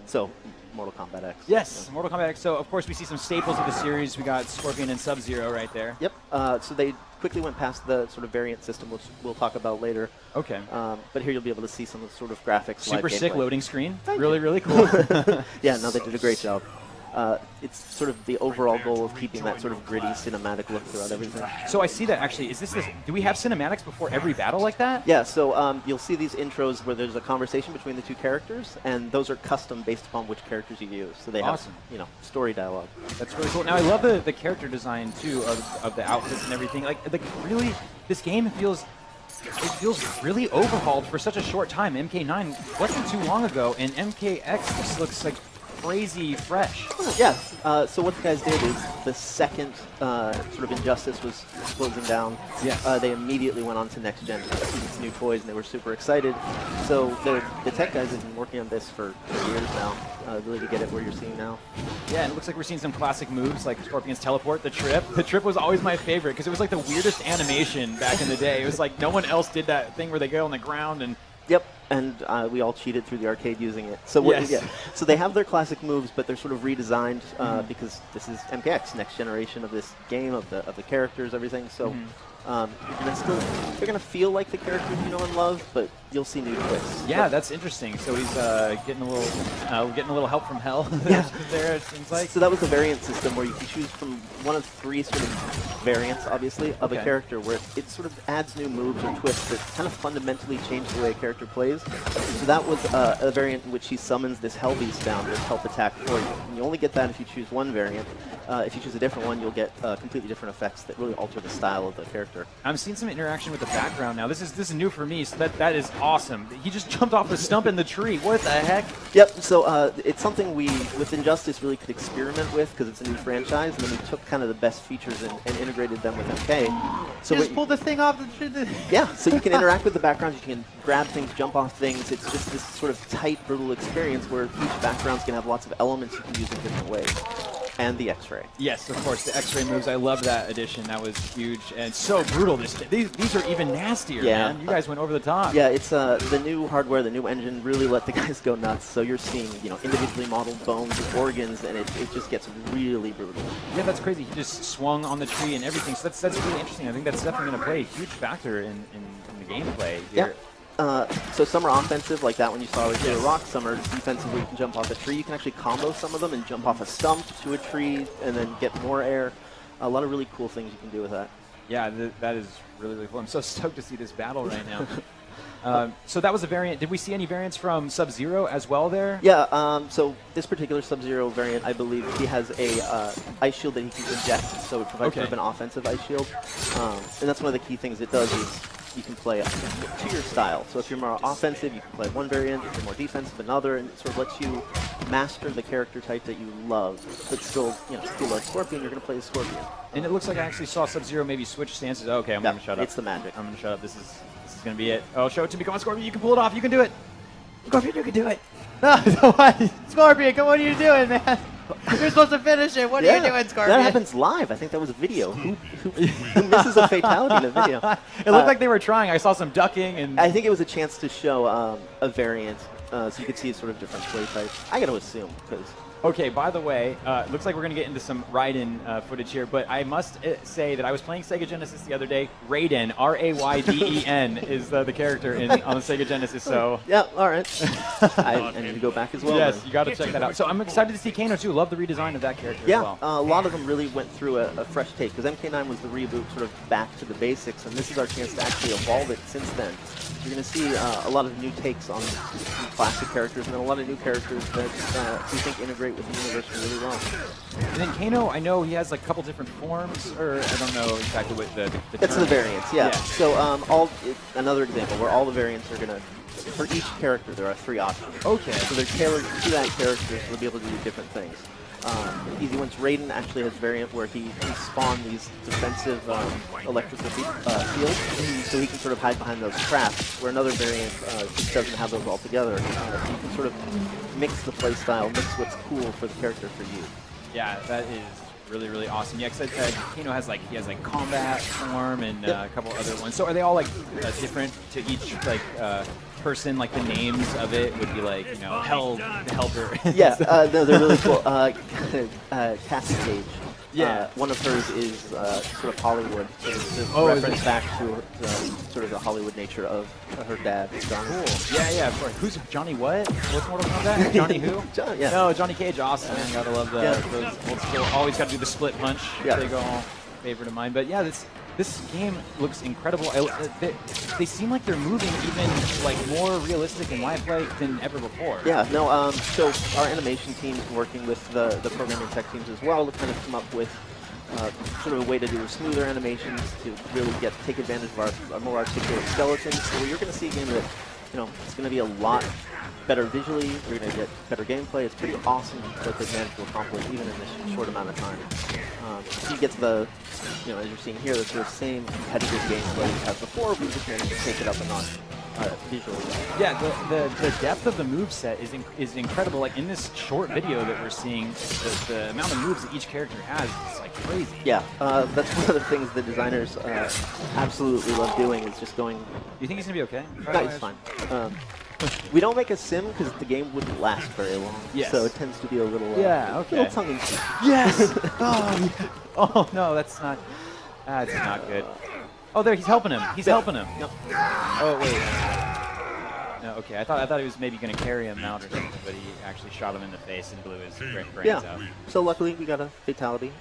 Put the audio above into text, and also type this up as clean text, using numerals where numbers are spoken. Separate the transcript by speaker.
Speaker 1: So, Mortal Kombat X.
Speaker 2: Yes, Mortal Kombat X. So, of course, we see some staples of the series. We got Scorpion and Sub-Zero right there.
Speaker 1: Yep. So they quickly went past the sort of variant system, which we'll talk about later.
Speaker 2: Okay.
Speaker 1: But here you'll be able to see some of the sort of graphics.
Speaker 2: Super sick
Speaker 1: gameplay.
Speaker 2: loading screen. Really cool.
Speaker 1: Yeah, no, they did a great job. It's sort of the overall goal of keeping that sort of gritty cinematic look throughout everything.
Speaker 2: So I see that actually. Is this? Do we have cinematics before every battle like that?
Speaker 1: Yeah, so you'll see these intros where there's a conversation between the two characters, and those are custom based upon which characters you use. So they
Speaker 2: Awesome.
Speaker 1: have, you know, story dialogue.
Speaker 2: That's really cool. Now I love the character design too of the outfits and everything. Like really, this game feels really overhauled for such a short time. MK9 wasn't too long ago, and MKX just looks like crazy fresh.
Speaker 1: Yeah, so what the guys did is the second sort of Injustice was closing down,
Speaker 2: Yes.
Speaker 1: They immediately went on to next gen to see these new toys, and they were super excited. So the tech guys have been working on this for years now, really to get it where you're seeing now.
Speaker 2: Yeah, and it looks like we're seeing some classic moves like Scorpion's teleport, the trip. The trip was always my favorite because it was like the weirdest animation back in the day. It was like no one else did that thing where they go on the ground and...
Speaker 1: Yep, and we all cheated through the arcade using it. So what,
Speaker 2: Yes.
Speaker 1: yeah, so they have their classic moves, but they're sort of redesigned because this is MKX, next generation of this game, of the characters, everything. So they're gonna feel like the characters you know and love, but you'll see new twists.
Speaker 2: Yeah, that's interesting. So he's getting a little help from hell.
Speaker 1: Yeah.
Speaker 2: There it seems like.
Speaker 1: So that was the variant system where you can choose from one of three sort of variants, obviously, of a character where it sort of adds new moves or twists that kind of fundamentally change the way a character plays. So that was a variant in which he summons this Hell Beast down to help attack for you. And you only get that if you choose one variant. If you choose a different one, you'll get completely different effects that really alter the style of the character.
Speaker 2: I'm seeing some interaction with the background now. This is new for me, so that is awesome. He just jumped off the stump in the tree. What the heck?
Speaker 1: Yep, so it's something we, with Injustice, really could experiment with because it's a new franchise, and then we took kind of the best features and integrated them with MK. So
Speaker 2: Just pulled the thing off the tree.
Speaker 1: yeah, so you can interact with the backgrounds, you can grab things, jump off things. It's just this sort of tight, brutal experience where each background's going to have lots of elements you can use in different ways. And the X-ray.
Speaker 2: Yes, of course, the X-ray moves. I love that addition. That was huge and so brutal. These are even nastier, man. You guys went over the top.
Speaker 1: Yeah, it's the new hardware, the new engine really let the guys go nuts. So you're seeing, you know, individually modeled bones and organs, and it just gets really brutal.
Speaker 2: Yeah, that's crazy. He just swung on the tree and everything. So that's really interesting. I think that's definitely going to play a huge factor in the gameplay here.
Speaker 1: Yeah. So some are offensive, like that one you saw with the rock. Some are defensive, where you can jump off a tree. You can actually combo some of them and jump off a stump to a tree and then get more air. A lot of really cool things you can do with that.
Speaker 2: Yeah, that is really cool. I'm so stoked to see this battle right now. So that was a variant. Did we see any variants from Sub-Zero as well there?
Speaker 1: Yeah, so this particular Sub-Zero variant, I believe he has a ice shield that he can eject, so it provides sort of an offensive ice shield. And that's one of the key things it does is you can play to your style. So if you're more offensive, you can play one variant. If you're more defensive, another, and it sort of lets you master the character type that you love. But still, you know, if you love Scorpion, you're going to play as Scorpion.
Speaker 2: And it looks like I actually saw Sub-Zero maybe switch stances. Okay, I'm going to shut up.
Speaker 1: It's the magic.
Speaker 2: I'm going to shut up. This is going to be it. Oh, show it to me. Come on, Scorpion. You can pull it off. You can do it. Scorpion, you can do it. No, Scorpion, come on, what are you doing, man? You're supposed to finish it. What are you doing, Scorpion?
Speaker 1: That happens live. I think that was a video. Who misses a fatality in a video?
Speaker 2: It looked like they were trying. I saw some ducking. And
Speaker 1: I think it was a chance to show a variant, so you could see sort of different play types. I got to assume, because...
Speaker 2: Okay, by the way, looks like we're going to get into some Raiden footage here, but I must say that I was playing Sega Genesis the other day. Raiden, R-A-Y-D-E-N, is the character on the Sega Genesis, so...
Speaker 1: Yeah, all right. I need to go back as well.
Speaker 2: Yes,
Speaker 1: then.
Speaker 2: you got to check that out. So I'm excited to see Kano, too. Love the redesign of that character as well.
Speaker 1: Yeah, a lot of them really went through a fresh take, because MK9 was the reboot sort of back to the basics, and this is our chance to actually evolve it since then. You're going to see a lot of new takes on classic characters, and then a lot of new characters that we think integrate with the universe really well.
Speaker 2: And then Kano, I know he has like a couple different forms, or I don't know exactly what the
Speaker 1: It's
Speaker 2: term.
Speaker 1: the variants, yeah. So another example where all the variants are going to, for each character, there are 3 options.
Speaker 2: Okay.
Speaker 1: So they're tailored to that character, so they'll be able to do different things. Easy ones, Raiden actually has a variant where he can spawn these defensive electrical fields, so he can sort of hide behind those traps, where another variant just doesn't have those all together. So you can sort of mix the play style, mix what's cool for the character for you.
Speaker 2: Yeah, that is really, really awesome. Yeah, because Kano has like combat form and a couple other ones. So are they all like different to each like person? Like the names of it would be like Hell, the Helper.
Speaker 1: Yeah, no, they're really cool. Cassie Cage.
Speaker 2: Yeah.
Speaker 1: One of hers is sort of Hollywood. It's a reference back to sort of the Hollywood nature of her dad, Johnny.
Speaker 2: Cool. Yeah, of course. Who's Johnny what? What's Mortal Kombat? Johnny who?
Speaker 1: Yeah.
Speaker 2: No, Johnny Cage. Awesome, man. Gotta love those old school. Always gotta do the split punch.
Speaker 1: Yeah.
Speaker 2: Big all favorite of mine. But yeah, this game looks incredible. They seem like they're moving even like more realistic in live play than ever before.
Speaker 1: Yeah, no, so our animation team's working with the programming tech teams as well to kind of come up with sort of a way to do smoother animations to really take advantage of our more articulate skeletons. So you're going to see a game that, it's going to be a lot better visually. You're going to get better gameplay. It's pretty awesome what they've managed to accomplish even in this short amount of time. You get to the, as you're seeing here, the sort of same competitive gameplay you had before. We just managed to take it up a notch visually.
Speaker 2: Yeah, the depth of the moveset is incredible. Like in this short video that we're seeing, the amount of moves that each character has is like crazy.
Speaker 1: Yeah, that's one of the things the designers absolutely love doing is just going.
Speaker 2: Do you think he's gonna be okay?
Speaker 1: No, he's fine. We don't make a sim because the game wouldn't last very long.
Speaker 2: Yes.
Speaker 1: So it tends to be a little
Speaker 2: okay.
Speaker 1: tongue in cheek.
Speaker 2: Yes. Oh no, that's not good. Oh, there, he's helping him. He's helping him.
Speaker 1: No.
Speaker 2: Oh wait. No, okay. I thought he was maybe gonna carry him out or something, but he actually shot him in the face and blew his brains out.
Speaker 1: So luckily we got a fatality.